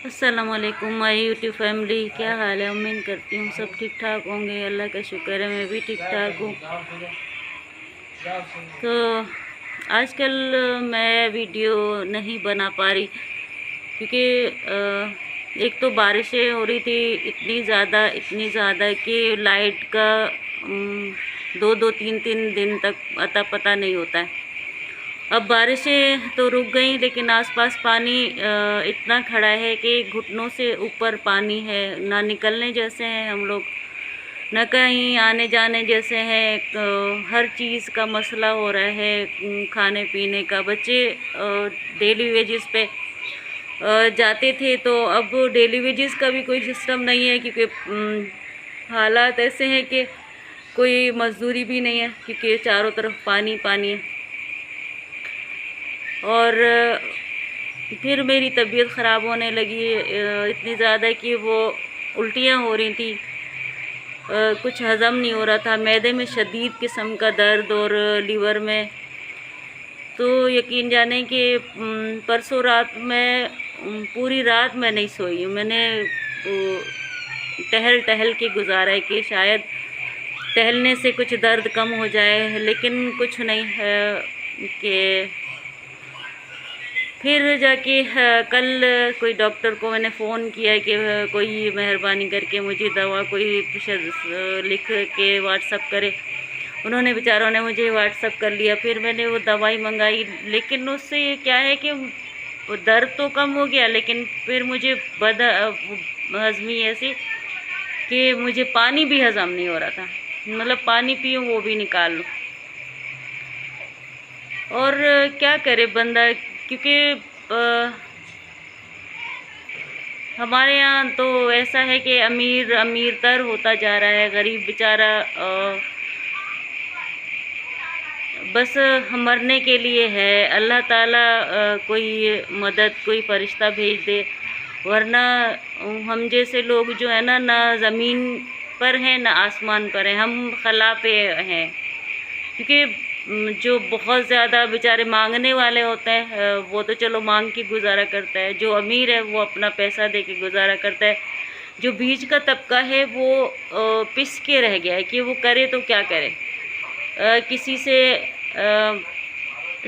अस्सलामुअलैकुम my YouTube family, क्या हाल है। उम्मीद करती हूँ सब ठीक ठाक होंगे। अल्लाह का शुक्र है मैं भी ठीक ठाक हूँ। तो आजकल मैं वीडियो नहीं बना पा रही क्योंकि एक तो बारिशें हो रही थी इतनी ज़्यादा कि लाइट का 2-2 3-3 दिन तक अता पता नहीं होता है। अब बारिशें तो रुक गई लेकिन आसपास पानी इतना खड़ा है कि घुटनों से ऊपर पानी है। ना निकलने जैसे हैं हम लोग, न कहीं आने जाने जैसे हैं। हर चीज़ का मसला हो रहा है, खाने पीने का। बच्चे डेली वेजेस पे जाते थे, तो अब डेली वेजेस का भी कोई सिस्टम नहीं है क्योंकि हालात ऐसे हैं कि कोई मजदूरी भी नहीं है क्योंकि चारों तरफ पानी पानी है। और फिर मेरी तबीयत ख़राब होने लगी इतनी ज़्यादा कि वो उल्टियाँ हो रही थी, कुछ हज़म नहीं हो रहा था, मैदे में शदीद किस्म का दर्द और लीवर में। तो यकीन जाने कि परसों रात में पूरी रात मैं नहीं सोई। मैंने टहल टहल के गुजारा है कि शायद टहलने से कुछ दर्द कम हो जाए, लेकिन कुछ नहीं है। कि फिर जाके कल कोई डॉक्टर को मैंने फ़ोन किया कि कोई मेहरबानी करके मुझे दवा कोई लिख के व्हाट्सअप करे। उन्होंने बेचारों ने मुझे व्हाट्सअप कर लिया। फिर मैंने वो दवाई मंगाई, लेकिन उससे ये क्या है कि वो दर्द तो कम हो गया, लेकिन फिर मुझे हज़मी ऐसी कि मुझे पानी भी हज़म नहीं हो रहा था। मतलब पानी पीऊँ वो भी निकाल लूँ। और क्या करे बंदा, क्योंकि हमारे यहाँ तो ऐसा है कि अमीर अमीर तर होता जा रहा है, गरीब बेचारा बस मरने के लिए है। अल्लाह ताला कोई मदद, कोई फ़रिश्ता भेज दे, वरना हम जैसे लोग जो है ना ज़मीन पर हैं ना आसमान पर हैं, हम खला पे हैं। क्योंकि जो बहुत ज़्यादा बेचारे मांगने वाले होते हैं वो तो चलो मांग के गुजारा करता है। जो अमीर है वो अपना पैसा दे के गुजारा करता है। जो बीच का तबका है वो पिस के रह गया है कि वो करे तो क्या करे। किसी से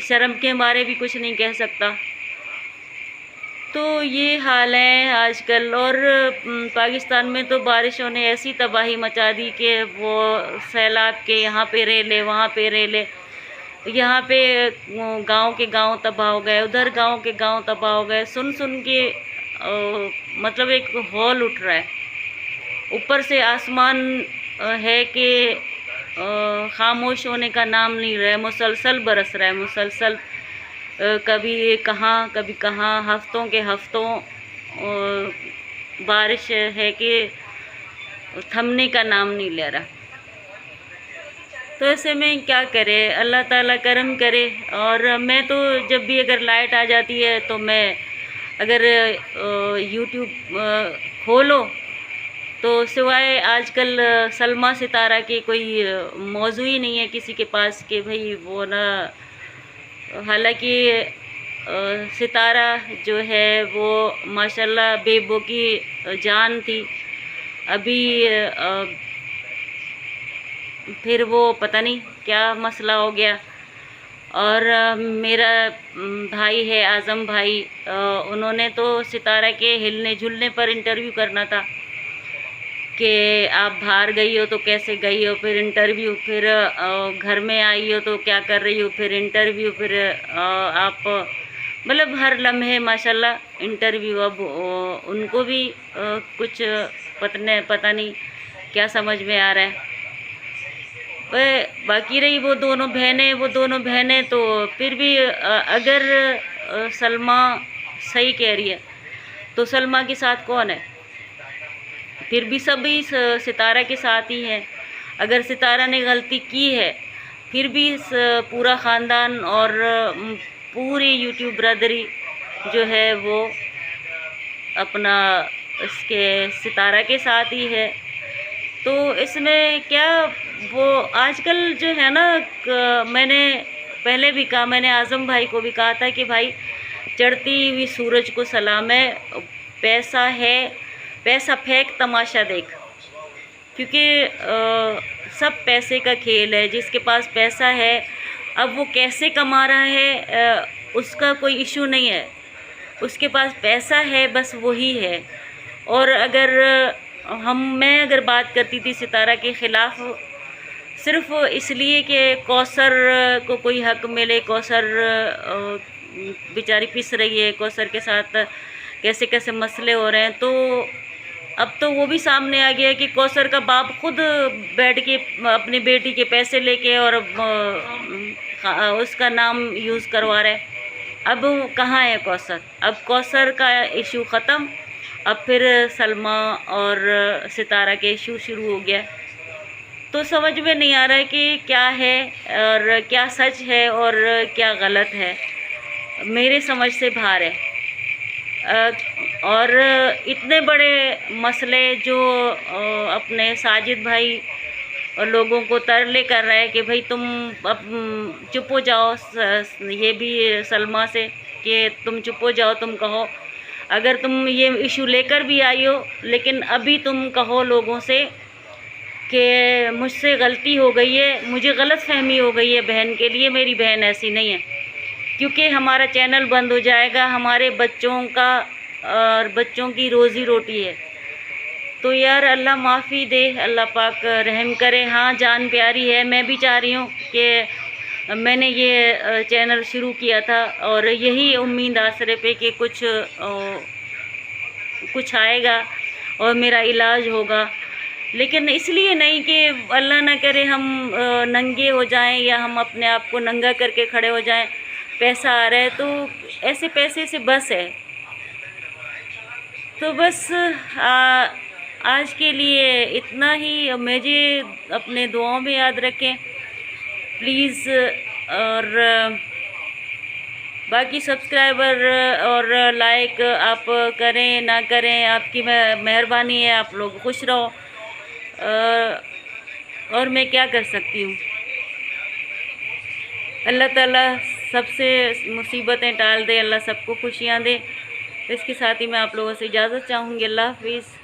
शर्म के मारे भी कुछ नहीं कह सकता। तो ये हाल है आजकल। और पाकिस्तान में तो बारिशों ने ऐसी तबाही मचा दी कि वो सैलाब के यहाँ पे रेले, वहाँ पे रेले, यहाँ पे गांव के गांव तबाह हो गए, उधर गांव के गांव तबाह हो गए। सुन सुन के मतलब एक हौल उठ रहा है। ऊपर से आसमान है कि खामोश होने का नाम नहीं रहा है, मुसलसल बरस रहा है, मुसलसल। कभी कहाँ हफ्तों के हफ्तों बारिश है कि थमने का नाम नहीं ले रहा। तो ऐसे में क्या करे, अल्लाह ताला करम करे। और मैं तो जब भी अगर लाइट आ जाती है तो मैं अगर यूट्यूब खोलो तो सिवाय आजकल सलमा सितारा के कोई मौजू ही नहीं है किसी के पास कि भाई वो ना। हालांकि सितारा जो है वो माशाल्लाह बेबो की जान थी। अभी फिर वो पता नहीं क्या मसला हो गया। और मेरा भाई है आज़म भाई, उन्होंने तो सितारा के हिलने झुलने पर इंटरव्यू करना था कि आप बाहर गई हो तो कैसे गई हो, फिर इंटरव्यू, फिर घर में आई हो तो क्या कर रही हो, फिर इंटरव्यू, फिर आप मतलब हर लम्हे माशाल्लाह इंटरव्यू। अब उनको भी कुछ पता नहीं क्या समझ में आ रहा है। वह बाकी रही वो दोनों बहनें तो फिर भी अगर सलमा सही कह रही है तो सलमा के साथ कौन है? फिर भी सभी सितारा के साथ ही हैं। अगर सितारा ने गलती की है फिर भी पूरा ख़ानदान और पूरी यूट्यूब ब्रदरी जो है वो अपना इसके सितारा के साथ ही है। तो इसमें क्या, वो आजकल जो है ना, मैंने पहले भी कहा, मैंने आज़म भाई को भी कहा था कि भाई चढ़ती हुई सूरज को सलाम है, पैसा है, पैसा फेंक तमाशा देख, क्योंकि सब पैसे का खेल है। जिसके पास पैसा है, अब वो कैसे कमा रहा है उसका कोई इशू नहीं है, उसके पास पैसा है, बस वही है। और अगर मैं अगर बात करती थी सितारा के ख़िलाफ़ सिर्फ़ इसलिए कि कौसर को कोई हक़ मिले, कौसर बेचारी पिस रही है, कौसर के साथ कैसे कैसे मसले हो रहे हैं, तो अब तो वो भी सामने आ गया कि कौसर का बाप खुद बैठ के अपनी बेटी के पैसे लेके और उसका नाम यूज़ करवा रहा है। अब कहाँ है कौसर? अब कौसर का इशू ख़त्म, अब फिर सलमा और सितारा के इशू शुरू हो गया। तो समझ में नहीं आ रहा है कि क्या है और क्या सच है और क्या गलत है, मेरे समझ से बाहर है। और इतने बड़े मसले जो अपने साजिद भाई और लोगों को तरले कर रहा है कि भाई तुम अब चुप हो जाओ, ये भी सलमा से कि तुम चुप हो जाओ, तुम कहो, अगर तुम ये इशू लेकर भी आई हो, लेकिन अभी तुम कहो लोगों से कि मुझसे गलती हो गई है, मुझे गलत फहमी हो गई है बहन के लिए, मेरी बहन ऐसी नहीं है, क्योंकि हमारा चैनल बंद हो जाएगा, हमारे बच्चों का और बच्चों की रोज़ी रोटी है। तो यार अल्लाह माफ़ी दे, अल्लाह पाक रहम करे। हाँ, जान प्यारी है, मैं भी चाह रही हूँ कि मैंने ये चैनल शुरू किया था और यही उम्मीद आसरे पे कि कुछ आएगा और मेरा इलाज होगा, लेकिन इसलिए नहीं कि अल्लाह ना करे हम नंगे हो जाएं या हम अपने आप को नंगा करके खड़े हो जाएं। पैसा आ रहा है तो ऐसे पैसे से बस है। तो बस आज के लिए इतना ही। मुझे अपने दुआओं में याद रखें प्लीज़, और बाकी सब्सक्राइबर और लाइक आप करें ना करें, आपकी मेहरबानी है, आप लोग खुश रहो, और मैं क्या कर सकती हूँ। अल्लाह ताला सबसे मुसीबतें टाल दे, अल्लाह सबको खुशियाँ दे। इसके साथ ही मैं आप लोगों से इजाज़त चाहूँगी। अल्लाह हाफिज़।